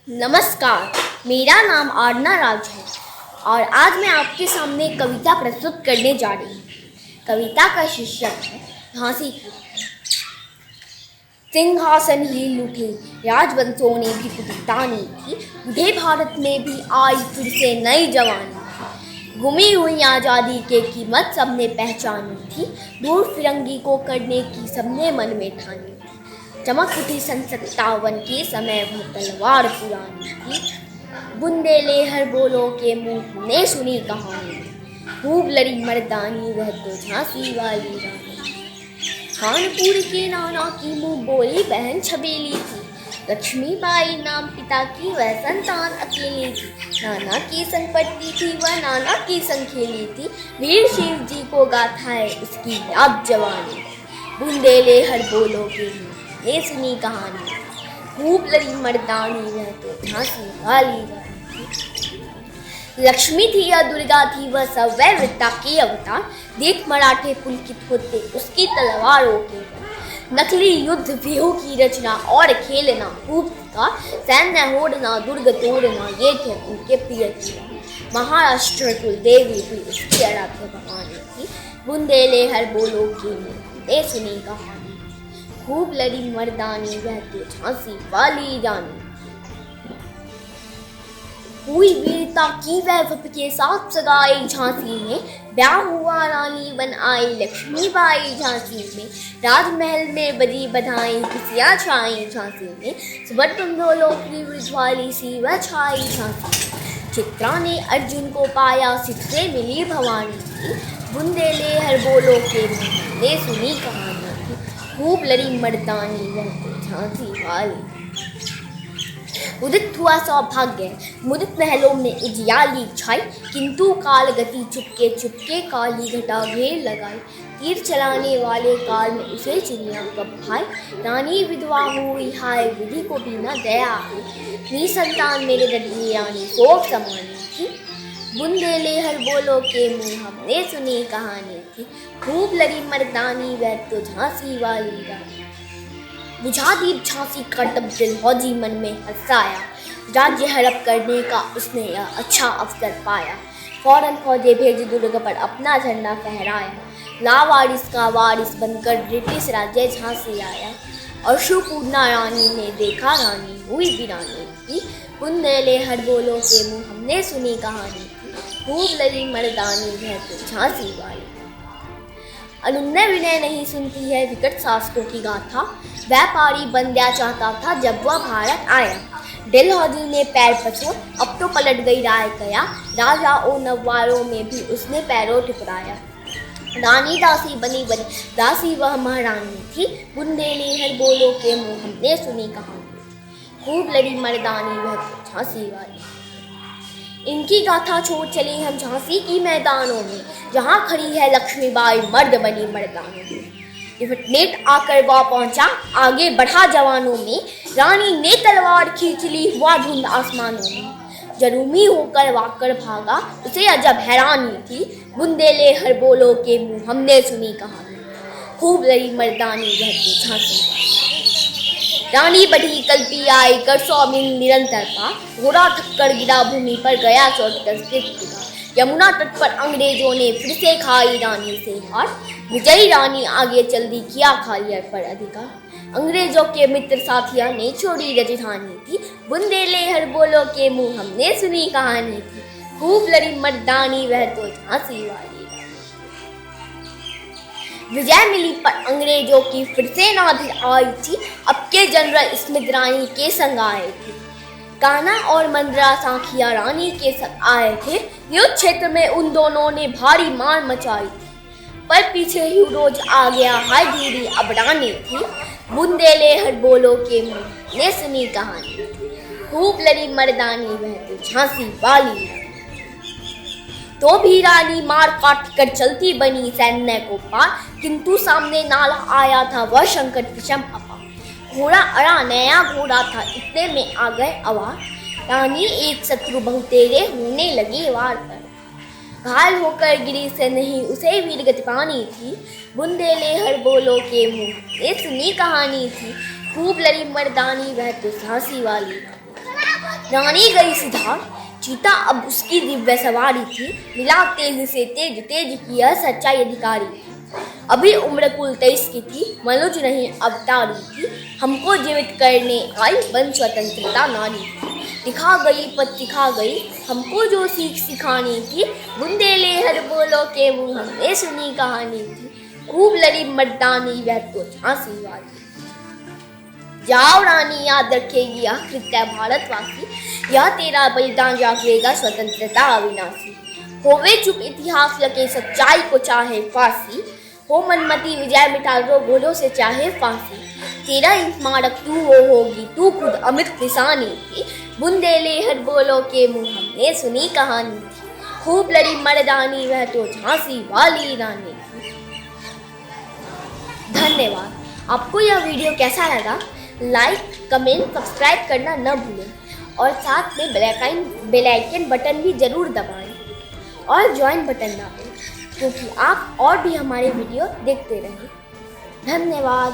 नमस्कार, मेरा नाम आरना राज है और आज मैं आपके सामने कविता प्रस्तुत करने जा रही हूँ। कविता का शीर्षक है झांसी की। सिंहासन ही लूटे राजवंशों ने भी कुटानी थी, बूढ़े भारत में भी आई फिर से नई जवानी। गुमी हुई आज़ादी के कीमत सबने पहचानी थी, दूर फिरंगी को करने की सबने मन में ठानी। चमक उठी सन 57 के समय वो तलवार पुरानी थी, बुंदेले हर बोलों के मुंह ने सुनी कहानी। खूब लड़ी मर्दानी वह तो झांसी वाली रानी। कानपुर के नाना की मुंह बोली बहन छबीली थी, लक्ष्मीबाई नाम पिता की वह संतान अकेली थी। नाना की संग पढ़ती थी वह नाना की संग खेली थी, वीर शिव जी को गाथा है उसकी याद जवानी। बुंदेले हर बोलों के मुंह ये सुनी कहानी। खूब लड़ी मर्दानी वह तो झांसी वाली रानी थी। लक्ष्मी थी या दुर्गा थी वह सब वैवृत्ता की अवतार, देख मराठे पुलकित होते उसकी तलवारों के। नकली युद्ध व्यूह की रचना और खेलना खूब का, सैन्य होड़ना दुर्ग तोड़ना ये थे उनके प्रिय क्रिया। महाराष्ट्र कुल देवी भी उसकी आराध्य भवानी थी, बुंदेले हर बोलों की ये सुनी कहानी। खूब लड़ी मर्दानी वह तो झांसी वाली रानी। हुई वीरता की वैभव के साथ सगाई झांसी में, ब्याह हुआ रानी बन आई लक्ष्मीबाई झांसी में। राजमहल में बजी बधाई खुशियाँ छाई झांसी में, सुवर्ण डोलों की विज्वाली सी वह छाई झांसी में। चित्रा ने अर्जुन को पाया सिख से मिली भवानी थी, बुंदेले हर बोलों के मुंह ने सुनी कहानी। खूब लड़ी मर्दानी वह तो झांसी वाली। उदित हुआ सौभाग्य मुदित महलों में उजियाली छाई, किंतु काल गति चुपके चुपके काली घटा घेर लगाई। तीर चलाने वाले काल में उसे चिड़िया कब भाई, रानी विधवा हुई हाय विधि को भी न दया आई। निसंतान मेरे डडली रानी शोक समानी थी, बुंदेले हर बोलों के मुंह हमने सुनी कहानी थी। खूब लड़ी मर्दानी वह तो झांसी वाली रानी। बुझा दीप झांसी का तब दिल फौजी मन में हंसाया, राज्य हड़प करने का उसने यह अच्छा अवसर पाया। फौरन फौजे भेज दुर्ग पर अपना झंडा फहराया, लावारिस का वारिस बनकर ब्रिटिश राज्य झांसी आया। अश्रुपूर्णा रानी ने देखा रानी हुई वीरानी थी, बुंदेले हर बोलों के मुंह हमने सुनी कहानी थी। खूब लड़ी मर्दानी वह तो झांसी वाली। अनुनय विनय नहीं सुनती है विकट शासकों की गाथा, व्यापारी बंध्या चाहता था जब वह भारत आया। डलहौजी ने पैर पछो अब तो पलट गई राय कया, राजा ओ नवारों में भी उसने पैरों ठुकराया। रानी दासी बनी बनी दासी वह महारानी थी, बुंदेले हर बोलों के मुंह हमने सुनी कहानी। खूब लड़ी मर्दानी वह तो झांसी वाली। इनकी गाथा छोड़ चले हम झांसी की मैदानों में, जहाँ खड़ी है लक्ष्मीबाई मर्द बनी मर्दानों में। नेट आकर वह पहुंचा आगे बढ़ा जवानों में, रानी ने तलवार खींच ली हुआ धुंध आसमानों में। जरूमी होकर वाकर भागा उसे अजब हैरानी थी, बुंदेले हर बोलों के मुंह हमने सुनी कहानी। खूब लड़ी मर्दानी वह तो झांसी। रानी बढ़ी कल्पी आई कर सौमिन निरंतर पा, घोड़ा थक्कर गिरा भूमि पर गया चोट। यमुना तट पर अंग्रेजों ने फिर से खाई रानी से हार, विजयी रानी आगे चल दी किया खालियर पर अधिकार। अंग्रेजों के मित्र साथिया ने छोड़ी राजधानी थी, बुंदेले हर बोलों के मुंह हमने सुनी कहानी थी। खूब लड़ी मर्दानी वह तो झांसी वाली। विजय मिली पर अंग्रेजों की फिर से नाधिर आई थी, अब के जनरल स्मिथ रानी के संग आए थे। कान्हा और मंदरा साखिया रानी के संग आए थे, युद्ध क्षेत्र में उन दोनों ने भारी मार मचाई थी। पर पीछे हीरोज आ गया हाय धीरी अब रानी थी, बुंदेले हर बोलों के मुंह ने सुनी कहानी। खूब लड़ी मर्दानी वह तो झांसी वाली। तो भी रानी मार काट कर चलती बनी सैन्य को पार, किंतु सामने नाला आया था वह संकट विषम अपार। घोड़ा अड़ा नया घोड़ा था इतने में आ गए अवार, रानी एक शत्रु बहुतेरे होने लगी वार पर। घायल होकर गिरी से नहीं उसे वीर गति पानी थी, बुंदेले हर बोलों के मुंह ये सुनी कहानी थी। खूब लड़ी मर्दानी वह तो झांसी वाली। रानी गई सुधार, चीता अब उसकी दिव्य सवारी थी, मिला तेज से तेज, तेज की यह सच्चाई अधिकारी थी। अभी उम्र कुल 23 की थी, मनुज नहीं अवतारी थी, हमको जीवित करने आई वन स्वतंत्रता नारी थी। दिखा गई पथ दिखा गई, हमको जो सीख सिखानी थी, बुंदेले हर बोलो के मुँह हमने सुनी कहानी थी। खूब लड़ी मर्दानी वह तो झांसी वाली। जाओ रानी याद रखेगी यह कृत्य भारतवासी, यह तेरा बलिदान जागेगा स्वतंत्रता अविनाशी। होवे चुप इतिहास लगे सच्चाई को चाहे फांसी, हो मनमती विजय मिटा दो घोड़ों से चाहे फांसी। तेरा स्मारक तू होगी तू खुद अमृत निशानी थी, बुंदेले हर बोलो के मुँह हमने सुनी कहानी थी। खूब लड़ी मर्दानी वह तो झांसी वाली रानी थी। धन्यवाद। आपको यह वीडियो कैसा लगा? लाइक, कमेंट, सब्सक्राइब करना न भूलें और साथ में बेल आइकन बटन भी ज़रूर दबाएं और ज्वाइन बटन दबाएं, क्योंकि आप और भी हमारे वीडियो देखते रहें। धन्यवाद।